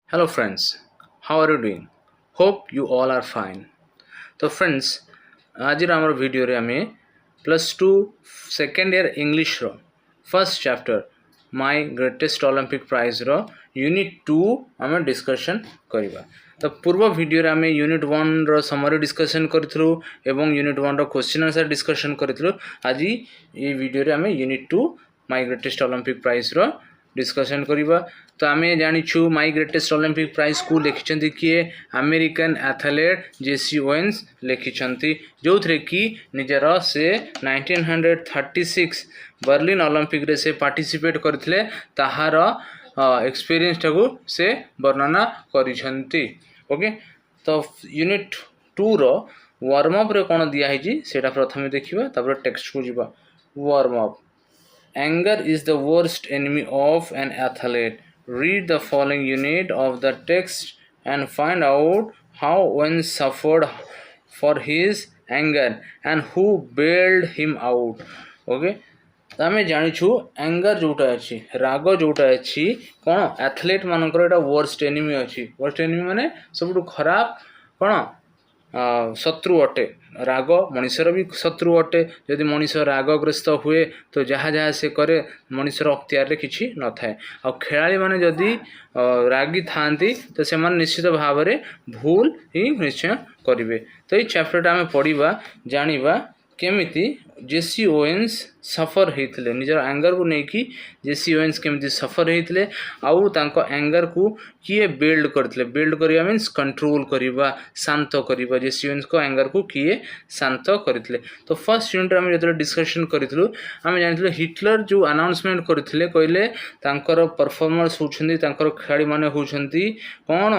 Hello friends, how are you doing? Hope you all are fine. तो friends, आज आम video रे आमे +2 सेकेंड ईयर इंग्लिश रो first chapter my greatest Olympic prize रो unit 2 आम डिस्कशन करिबा। तो पूर्व वीडियो रे आमे यूनिट 1 रो समरी डिस्कशन करथलु एवं यूनिट 1 रो क्वेश्चन आंसर डिस्कशन करथलु। आज ये वीडियो रे आमे unit 2 my greatest Olympic prize रो डिस्कशन करिबा। तो आम जानिछु माय ग्रेटेस्ट ओलंपिक प्राइज को लिखिछंती किए अमेरिकन एथलीट जेसी ओवेन्स लिखिछंती, जो थे कि निजर से 1936 बर्लिन ओलंपिक रे से पार्टिसिपेट करथिले ताहार एक्सपीरियंस टाको से वर्णना करिछंती। ओके, तो यूनिट 2 रो वार्म अप रे कोन दिया हिजी सेटा प्रथमे देखिबा, तापर टेक्स्ट को जिबा। Warm up. Anger is the worst enemy of an athlete. Read the following unit of the text and find out how one suffered for his anger and who bailed him out. Okay? आमे जानिछु anger जोटा अछि, राग जोटा अछि कोन athlete मानकर एटा worst enemy अछि। Worst enemy माने सबटु खराब कोन शत्रु अटे। राग मनुष्यर भी शत्रु अटे। यदि मनुष्य रागग्रस्त हुए तो जहाँ जहाँ से करे मनुष्यर अख्तियार किसी न थाए। आ खेलाड़ी माने जदि रागी थांती तो से निश्चित भाव में भूल ही निश्चय करेंगे। तो ये चैप्टरटा आम पढ़ा जानिबा केमिति जेसी ओवेन्स सफर होते निजर एंगर को लेकिन जेसी ओवेन्स केमिति सफर होते आउ तांको एंगर को किए बिल्ड करते। बिल्ड करिया मीन्स कंट्रोल करिबा, शांत करिबा। जेसी ओवेन्स को एंगर को किए शांत करते। तो फर्स्ट यूनिट आम जो डिस्कशन करूँ आम जानी हिटलर जो अनाउंसमेंट करते कहले तांकर परफॉर्मर्स होछंती तांकर खिलाड़ी माने होछंती कौन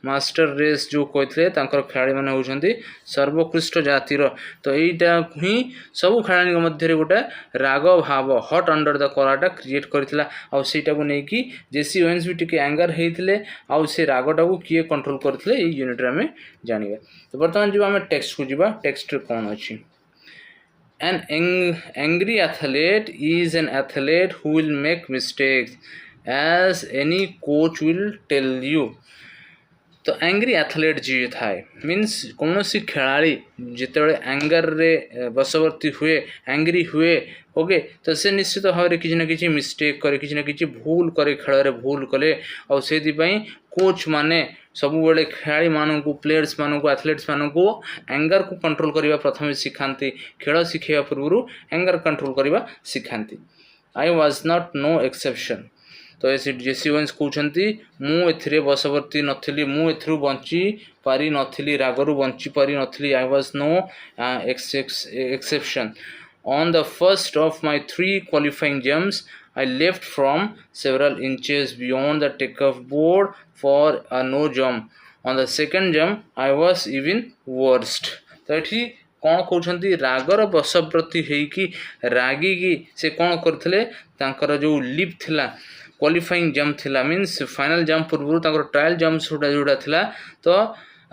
मास्टर रेस जो कहते खिलाड़ी मैंने होती सर्वोत्कृष्ट जातिर। तो यहीटा ही सब खेलाड़ी मध्य गोटे राग भाव हट अंडर द कलाटा क्रिएट करथिला। आउ सेटा को लेकिन जेसी ओवेन्स भी टिके एंगर होते आउ से रागटा को किए कंट्रोल करथिले ये यूनिट रे आमे जानिबा। तो वर्तमान जो आमे टेक्स्ट को जीवा, टेक्स्ट कौन अछि। An angry athlete is an athlete who will make mistakes as any coach will tell you. तो एंग्री एथलीट जी थाए मीन्स कौन सी खिलाड़ी जिते एंगर रे बसवर्ती हुए एंग्री हुए ओके तो से निश्चित भाव में किसी न किसी मिस्टेक करे, किसी न किसी भूल करे, खेल भूल कले और से कोच माने सब बेले खिलाड़ी मानू प्लेयर्स मानू एथलीट्स मानू एंगर को कंट्रोल करने प्रथम शिखाती। खेल शिखेवा पूर्व एंगर कंट्रोल करने शिखाती। I was not no exception. तो ऐसे जेसी ओवेन्स कहते मुझे बसवर्ती नथली, मुझे बंची पारी नथली, रागरू बंची पारी नथली। I was no exception. On the first of my 3 qualifying jumps I left from several inches beyond the takeoff board for a no jump. On the second jump I was even worst. तो ये कौन कहते रागर बसवर्ती होगी रागिकी से कौन करते जो lip थिला क्वालिफाइंग जंप थिला मीन्स फाइनल जंप पूर्व ट्रायल जंप जोड़ा थिला। तो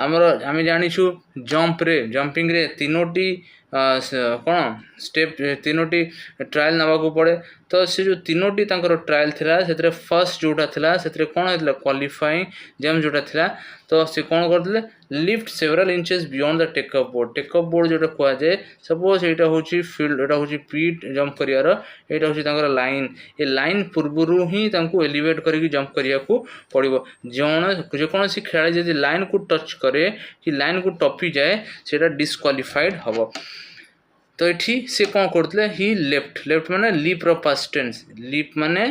आमर आम जानिछु जंपिंग रे तीनोटी कौन स्टेप तीनोटी ट्रायल नाकू पड़े। तो से जो तीनोटी ट्रायल थिला से फर्स्ट जोटा थिला से कौन होता क्वालिफाइंग जंप जोटा थिला। तो से कौन करते lift सेवराल inches beyond the takeoff board. Take up board जोटा कह जाए सपोज यहाँ हूँ फील्ड एटा हूँ पीट जंप करार यहाँ हूँ लाइन ये लाइन पूर्वर ही एलिवेट करके जंप करने को पड़ो। जेकोसी खेला जब लाइन को टच करे कि लाइन को टपी जाए से डिस्क्वालिफाइड हम। तो ये से कौन करते ही लेफ्ट माने लीप पास्ट टेंस, लीप माने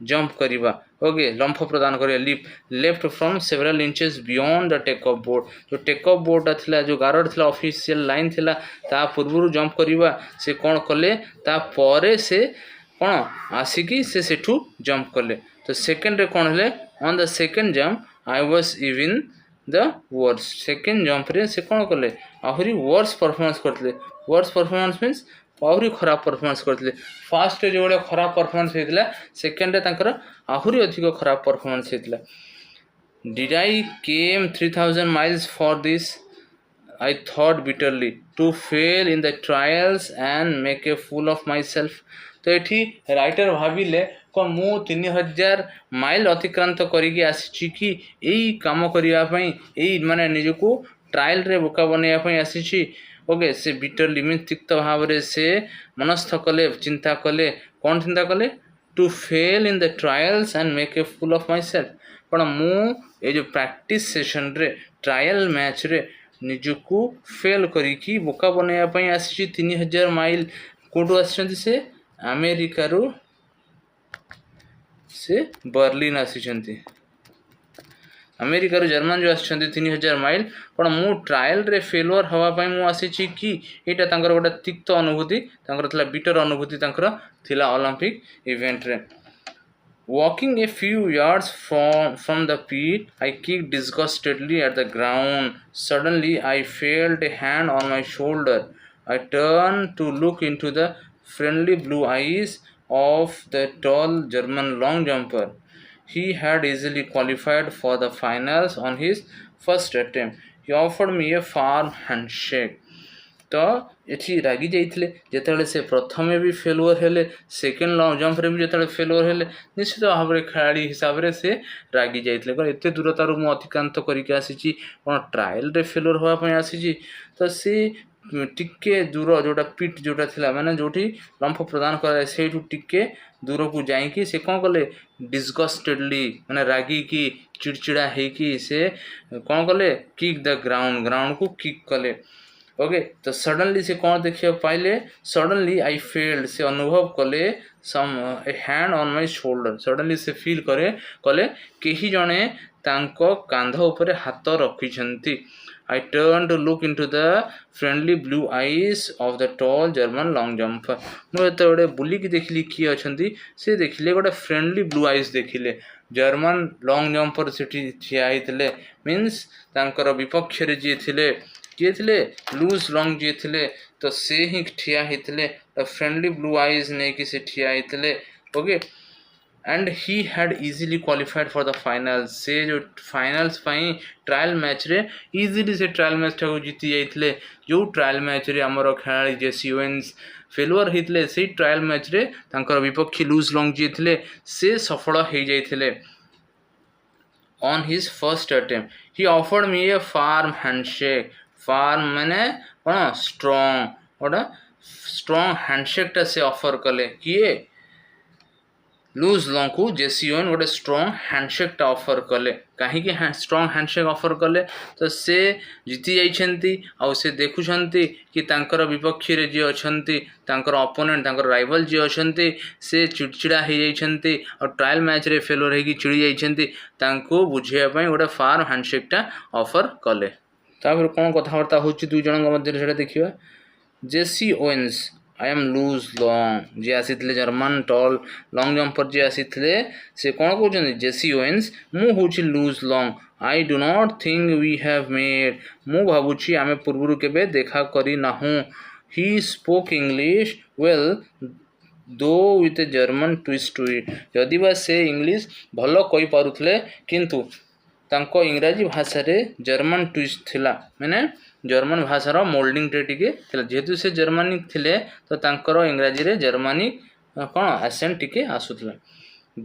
जंप करवा ओके लंफ प्रदान करिया leap left from several inches beyond the takeoff board. जो टेकअप बोर्डटा थिला जो गार्ड थिला ऑफिशियल लाइन थिला ता पूर्व जंप करवा से कौन कले ता परे से कौन आसिकी से सेठू जंप कले। तो सेकेंड रे कौन हेले on the second jump I was even the worst. Second jump रे से कौन कले आहरी वर्स्ट परफॉर्मेंस करते। वर्स्ट परफॉर्मेंस मीन्स आहरी खराब परफॉर्मेंस करते। फास्ट जो भाई खराब परफॉर्मेंस होता सेकेंड आहरी अधिक खराब परफॉर्मेंस होता। Did I came 3000 miles for this I thought bitterly to fail in the trials and make a fool of myself. तो ये राइटर भाविले कौन मु 3000 माइल अतिक्रांत करिकी आसी कि यही काम करने माने निजको ट्रायल रे बोका बनवाई आसी। ओके से बिटरली मीन तिक्त भाव से मनस्थ कले चिंता कले कौन चिंता कले to fail in the trials and make a fool of myself कौन मु ये जो प्रैक्टिस सेशन रे ट्रायल मैच रे निजको फेल करिकी बोका बनवाई आसी 3000 माइल कौटू आसी से अमेरिका रू से बर्लिन आसी अमेरिका रू जर्मन जो आसी 3000 माइल कौन मु ट्रायल रे फेलुअर हवापाई मु आसी कि यहाँ तांकर गोटे तिक्त अनुभूति तांकर बिटर अनुभूति तांकर थिला ओलंपिक इवेंट रे Walking a few yards from the pit, I kicked disgustedly at the ground. Suddenly, I felt a hand on my shoulder. I turned to look into the friendly blue eyes of the tall German long jumper. He had easily qualified for the finals on his first attempt. He offered me a firm handshake. तो ये रागी जाइए जिते से प्रथम भी failure हेले second long jump रे भी जो फेलुअर हेले निश्चित भाव में खेलाड़ी हिसाब से रागी जाइए कौन एत दूरतार मुझे अतिक्रांत करके आसी कौन ट्रायल रे फेलुअर हाँपाई आसी तो सी टिके दूर जोटा पिट जोटा थिला माने जोठी लंफ प्रदान कराए से टिके दूर को जाइकी से कौन कले डिस्गस्टेडली माने रागी की चिड़चिड़ा होकी से कौन कले किक द ग्राउंड ग्राउंड को किक कले ओके तो सडनली से कौन देखिए पाइले सडनली आई फेल्ड से अनुभव कले some a hand on my shoulder suddenly से फील करे कले कहीं जड़े कांध उपरे हाथ रखिछंती I turn to look into the friendly blue eyes of the tall German long jumper मुझे गोटे बुलिकी देखिली किए अच्छा से देखिले गोटे फ्रेंडली ब्लू आईज देखिले जर्मन लॉन्ग जंपर से ठिया होते मीन्स तांकर विपक्ष रे जी थिले किए थे लूज लॉन्ग जी थे तो से ही ठिया होते फ्रेंडली ब्लू आईज नहीं कि से ठिया होते okay and he had easily qualified for the finals से जो फाइनल्स पाई ट्रायल मैच रे इजीली से ट्रायल मैच को जीति जाइए जो ट्रायल मैच रे आमर खेला जेसी ओवेन्स फेलुअर होते से ट्रायल मैच रे तांकर विपक्षी लूज लॉन्ग जी थे से सफल हो जाइए on his first attempt he offered me a firm handshake firm मैंने कौन स्ट्रॉन्ग गोटे स्ट्रॉन्ग हैंडशेकटा से ऑफर कले किए लूज लॉन्ग को जेसी ओवेन गोटे स्ट्रॉन्ग हैंडशेकटा ऑफर कले कहीं स्ट्रॉन्ग हैंडशेक ऑफर कले तो से जीति जाइछंती आउ से देखुछंती कि तांकर विपक्षी रे जी अछंती तांकर ओपोनेंट तांकर राइवल जी अछंती से चिड़चिड़ा हो जाइछंती और ट्रायल मैच रे फेलुअर होगी चिड़ी जाइछंती तांको बुझिया पई गोटे फार्म हैंडशेकटा ऑफर कले तापर कौन कथबार्ता होची दुई जन मध्य देखा Jesse Owens I am Luz Long जी आसी जर्मन टॉल लॉन्ग जंपर जी आसी से कौन कहते जेसी ओवेन्स मु हूँ Luz Long I do not think we have met मु भावुची आमे पूर्व केबे देखा करी नाहू he spoke English well though with a German twist to it जदि बा से इंग्लिश भल कही पारुथले किंतु तांको इंग्राजी भाषा रे जर्मन ट्विस्ट थिला माने जर्मन भाषार मोल्डिंग टे जेहेतु से जर्मानिक थिले तो तांकर इंग्राजी रे जर्मानिक कौन आसेंट टिके आसुथला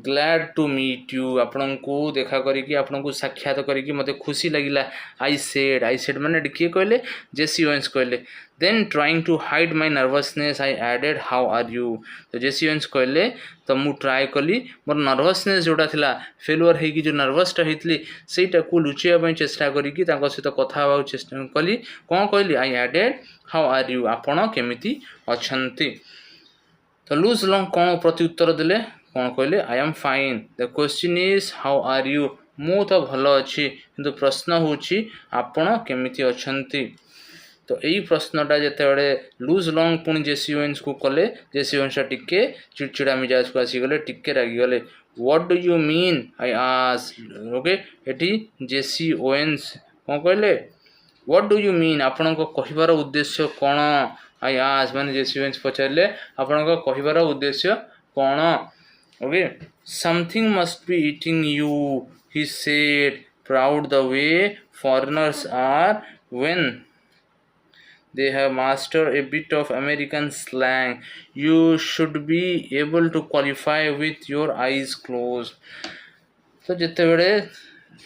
ग्लैड टू मीट यू आपण को देखा करिकी आपण को साक्षात करिकी मते खुशी लगिला आई सेड माने किए कहले जेसी ओवेन्स कहले then trying to hide my nervousness I added how are you तो जेसी ओवेन्स कहले तो मु ट्राए कली मोर नर्वसनेस जोड़ा थिला फेलुअर हेकी जो नर्वसटा हेतली सेटा को लुचिया पई चेष्टा करिकी तांको सहित कथा होबा चेष्टा कली कोन कहली I added how are you आपण केमिति अछंती तो लूज लॉन्ग कोन प्रति उत्तर देले कौन कहले I am fine the question is how are you मु तो भल अच्छी किंतु प्रश्न होची आपण केमिति अछंती तो यही प्रश्नटा जिते लूज लॉन्ग पुणी जेसी ओवेन्स को कले जेसी ओवेन्स टिके चिड़चिड़ा मिजाज को आसीगले टिके रागिगले what do you mean I आस ओके एटी जेसी ओवेन्स कौन कहले व्हाट डू यू मीन आपण कहबार उद्देश्य कौन आई आस माने जेसी ओवेन्स पचारे आपण कहबार उद्देश्य कौन okay something must be eating you he said proud the way foreigners are when they have mastered a bit of American slang. You should be able to qualify with your eyes closed. तो जितेबले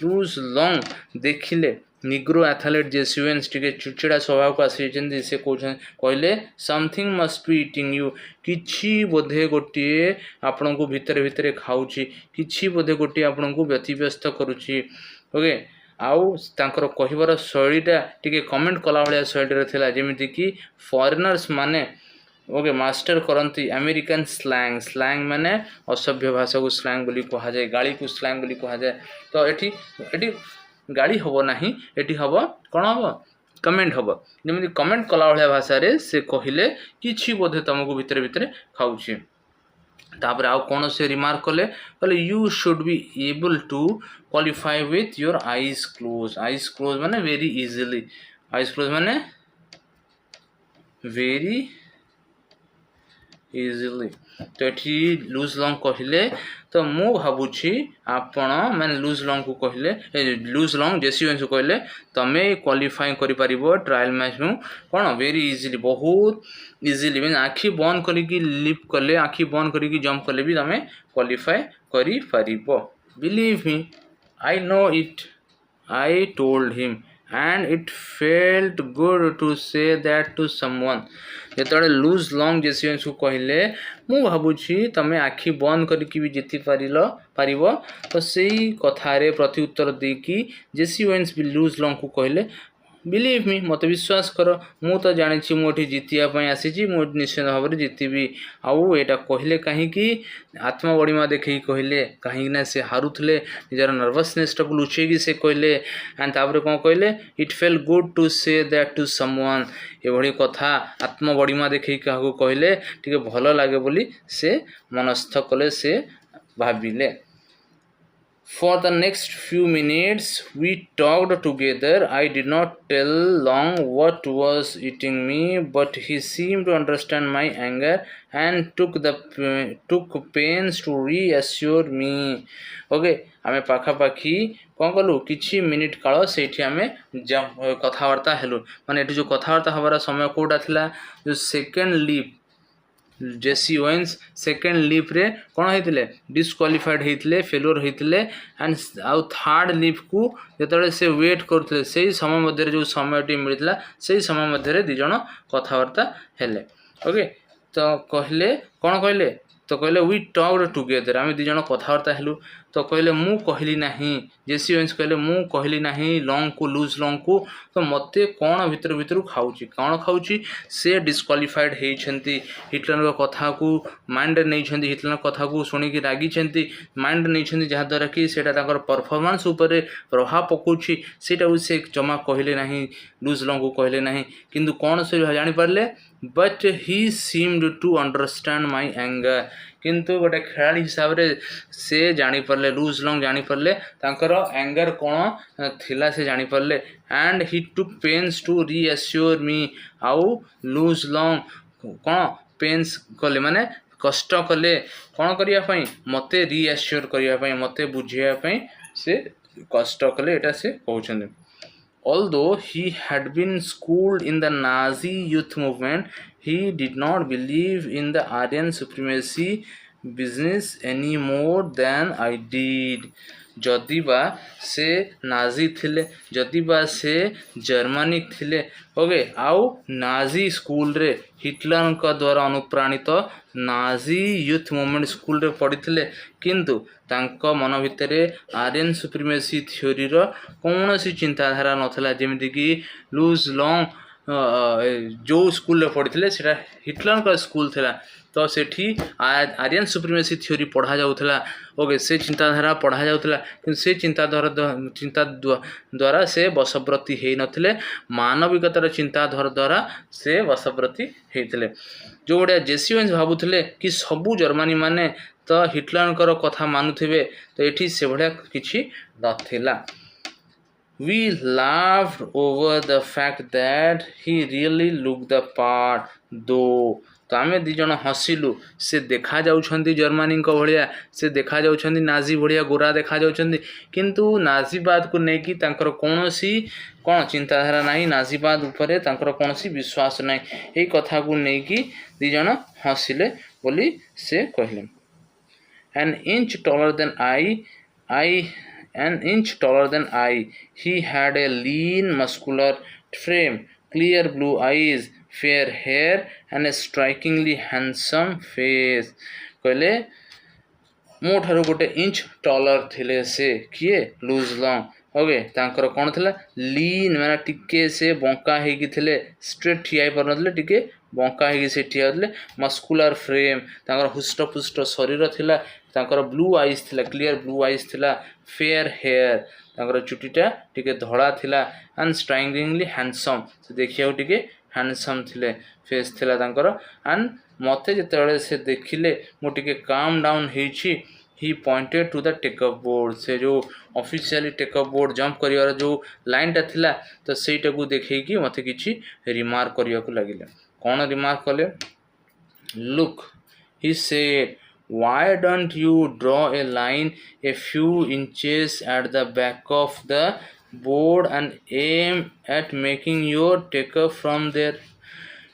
लुज long देखिले Negro athlete Jesse Owens टिके चिड़चिड़ा स्वभाव को आसी से कहले something must B eating you किछि बोधे गोटे आपण को भितर भितर खाऊची किछि बोधे गोटे आपण को व्यतिव्यस्त करुची ओके आउ तांकर कहिबार शैलीटा टिके कमेंट कला भलिया शैली थिला जेमिति कि फॉरेनर्स माने ओके मास्टर करती अमेरिकन स्लैंग स्लैंग माने असभ्य भाषा को स्लैंग बोली कहा जाए गाड़ी को स्लैंग बोली कहा जाए तो एठी एठी गाड़ी हबो नाही एठी हबो कोन हबो कमेंट हबो जेमिति कमेंट कला भलिया भाषा रे से कहिले किछि बोधे तुमको भितर भितर खाउछि तापर आउ कोन से रिमार्क कले कहले you should be able to qualify with your eyes closed माने वेरी इजीली आईज क्लोज माने वेरी इजिली तो ये लुज लॉन्ग कहले तो मु भावुची आपण मैंने लुज लॉन्ग को कहले लुज लॉन्ग जेसी ओवेन्स को कहले तमे क्वालिफाई करि परिबो ट्रायल मैच नु कोन वेरी इजीली बहुत इजीली मैंने आखि बंद करिकी लिप कले आखि बंद करिकी जंप कले भी तमे क्वालिफाई करि परिबो believe me I know it I told him and it felt good to say that to someone जेतबे लुज लॉन्ग जेसी ओवेन्स को कहले मु भाबुची तमे आखि बंद करके भी जीति पारिबो तो सेही कथारे प्रत्युत्तर देकी जेसी ओवेन्स भी लुज लॉन्ग को कहले बिलीव मी मत विश्वास कर मु तो जानी मुझे जीतिया आसी निश्चित भाव में जीतबी आउ एटा कहले कहीं आत्मबड़ीमा देखी कहले कहीं से हारुले निजर नर्वसनेस टाक लुचेकी से कहले एंड तापर कौन कहले it felt good to say that to someone एभली कथा आत्मबड़ीमा देखी क्या कहले टिके भल लगे बोली से मनस्थ कले से भाविले For the next few minutes, we talked together. I did not tell Long what was eating me, but he seemed to understand my anger and took pains to reassure me. Okay, आमे पाखा पाखी कौन कलु किछि minute काल सेठी आमे कथावार्ता हेलु माने एठी जो कथावार्ता हबार समय कोटा थिला जो second leap Jesse Owens second leap रे कौन होते डिस्क्वालिफाइड होते फेल्योर होते एंड आउ थर्ड लीप को जो से वेट करते से समय मध्य जो समय मिलता से समय मध्य दिज कथबार्ता हेले ओके तो कहले कौन कहले तो कहले वी टॉक्ड टुगेदर आम दिज कथबार्ता हेलु तो कहले मु कहली नाही जेसी ओवेन्स कहले मु कहली नाही लॉन्ग को लुज लॉन्ग को तो मते कौन भीतर भीतर खाऊची कौन खाऊची से डिस्क्वालिफाइड होइछंती हिटलर कथा को माइंड नहीं छंती हिटलर कथा को सुनिकी रागी छंती माइंड नहीं छंती जहा द्वारा कि सेटा ताकर परफॉर्मेंस ऊपर प्रभाव पकोची सेटा से जमा कहले नाही लुज लॉन्ग को कहले नाही किंतु कौन से जानि पारले but he seemed to understand my anger किंतु गोटे खेलाड़ी हिसाब से जानी पारले लुज लॉन्ग जानी पारले तांकर एंगर कौन थिला से जानी पारले and he took pains to reassure me आउ लुज लॉन्ग कौन पेन्स कले माने कष्ट कले कौन करने मते रिएश्योर करने मते बुझाई से कष्ट कले एटा से कहते Although he had been schooled in the Nazi youth movement, he did not believe in the Aryan supremacy business any more than I did. जदिबा से नाजी थिले जदिबा से जर्मनिक थिले ओके आउ नाजी स्कूल रे हिटलर का द्वारा अनुप्राणित नाजी यूथ मूवमेंट स्कूल रे पढ़ी किंतु तांको मन भितर आर्यन सुप्रीमेसी थ्योरी रो कौन सी चिंताधारा नथला जेमिति कि लुज लॉन्ग जो स्कूल रे पढ़ी सेटा हिटलर का स्कूल थिला तो सेठी आर्यन सुप्रीमेसी थ्योरी पढ़ा जाउथला ओके से चिंताधारा पढ़ा जाउथला कि से चिंता द्वारा से वशवर्ती हे नथिले मानविकतार चिंताधारा द्वारा से वशवर्ती हेतिले जो गुड़ा जेसी ओवेन्स भाबुथिले कि सबू जर्मनी माने तो हिटलर कथा मानुथिबे तो एठी से भलिया किछि नथिला We laughed over the fact that he really looked the part though तो आम दी जन हसिलु से देखा जाउछंती जर्मनी भलिया से देखा जाउछंती नाजी भलिया गोरा देखा जाउछंती किंतु नाजीवाद को लेकिन तांकर कौनसी कौन चिंताधारा नहीं नाजीवाद उपरे तांकर कौनसी विश्वास नहीं यही कथा को लेकिन दी जन हसिले बोली से कहले an inch taller than an inch taller than I. He had a lean, muscular frame, clear blue eyes, fair hair, and a strikingly handsome face. कहले मो ठारू गोटे इंच टॉलर थिले से किए लूज लॉन्ग ओके तांकर कौन थिला लीन माने टिके से बंका हेकी थिले स्ट्रेट ठिया पर नथिले टिके बंका हेकी से ठिया होतले मस्कुलर फ्रेम तांकर हुष्टपुष्ट शरीर थिला तांकर ब्लू आईज थिला क्लियर ब्लू आईज थिला फेयर हेयर तांकर चुटीटा टिके धड़ा थिला एंड स्ट्राइकिंगली हैंडसम से देखिया टिके हैंडसम थिले फेस थिला तांकर एंड मते जेतेबेले से देखिले मो टिके काम डाउन हेछि he pointed to the takeoff board से जो ऑफिशियली टेकअप बोर्ड जंप करिवार जो लाइन टा थिला तो सेटा को देखै कि मते किछि रिमार्क करिया को लागिले कोन रिमार्क कले look he said why don't you draw a line a few inches at the back of the board and aim at making your takeoff from there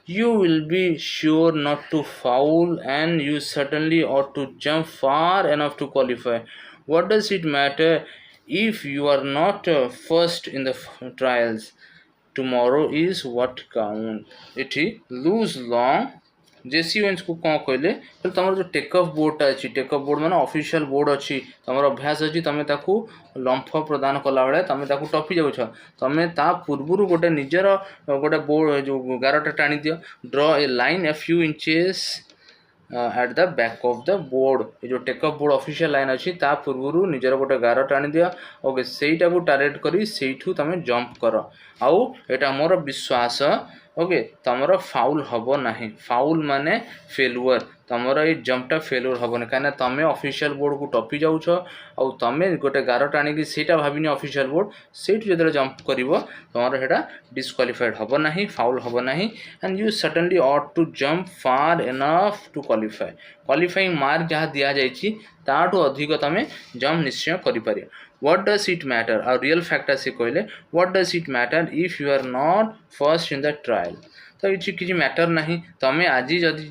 you will be sure not to foul and you certainly ought to jump far enough to qualify. What does it matter if you are not first in the trials? Tomorrow is what counts. It lose long. Jesse Owens को कौन कहले तुम जो takeoff board अच्छी takeoff board माने official board अच्छी तुम अभ्यास अच्छी तुम ताकू लंफ प्रदान कला बेले तुम ताकू टपी जाऊछ तुम ता पूर्व गोटे निजर गोटे बोर्ड जो गारटा टाणी दियो draw a line a few inches at the back of the board जो टेकअफ बोर्ड ऑफिशियल लाइन अच्छी ता पूर्व निजर गोटे गार टाणी दियो ओके सेटा को टार्गेट करी सेठू तुम जंप कर आउ एटा मोर विश्वास ओके तुमर फाउल हबो नहीं फाउल माने फेलुअर तुमर ये जंपटा फेलुअर हबो नहीं कहीं तुम ऑफिशियल बोर्ड को टपी जाऊछ और तुम गोटे गार टाणी सेटा भाविनी ऑफिशियल बोर्ड सेठ जो जंप कर तुम हेटा डिस्क्वालिफाइड हबो नहीं फाउल हबो नहीं and you certainly ought to jump far enough to qualify qualifying mark जहाँ दि जाइए ताठू अधिक तुम जंप निश्चय कर What does it matter? Our real factor से कहले What does it matter if you are not first in the trial? तो ये किसी मैटर नहीं तमें आज जदि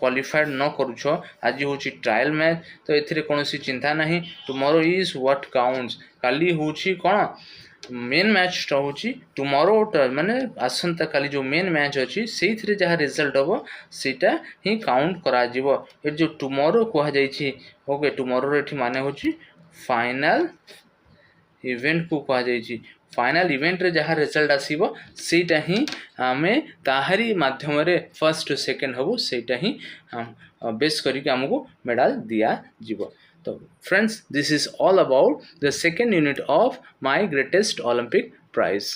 क्वालिफाइड न करुछ आज हूँ ट्रायल मैच तो ये कौन चिंता नहीं टुमोरो इज व्हाट काउंट्स काली हूँ कौन मेन मैच हूँ टुमोरो माने आसंता काली जो मेन मैच अच्छी से जहाँ रिजल्ट हम सेटा ही काउंट करा जो टुमोरो कहुई ओके टुमोरो ये माने हूँ फाइनल इवेंट को कहुई फाइनल इवेंट रे जहाँ रिजल्ट आसीबो सेटा ही आमे ताहारी माध्यम रे फर्स्ट सेकंड हबो सेटा ही बेस करिके हमको मेडल दिया जीवो तो friends this is all about the second unit of my greatest Olympic prize.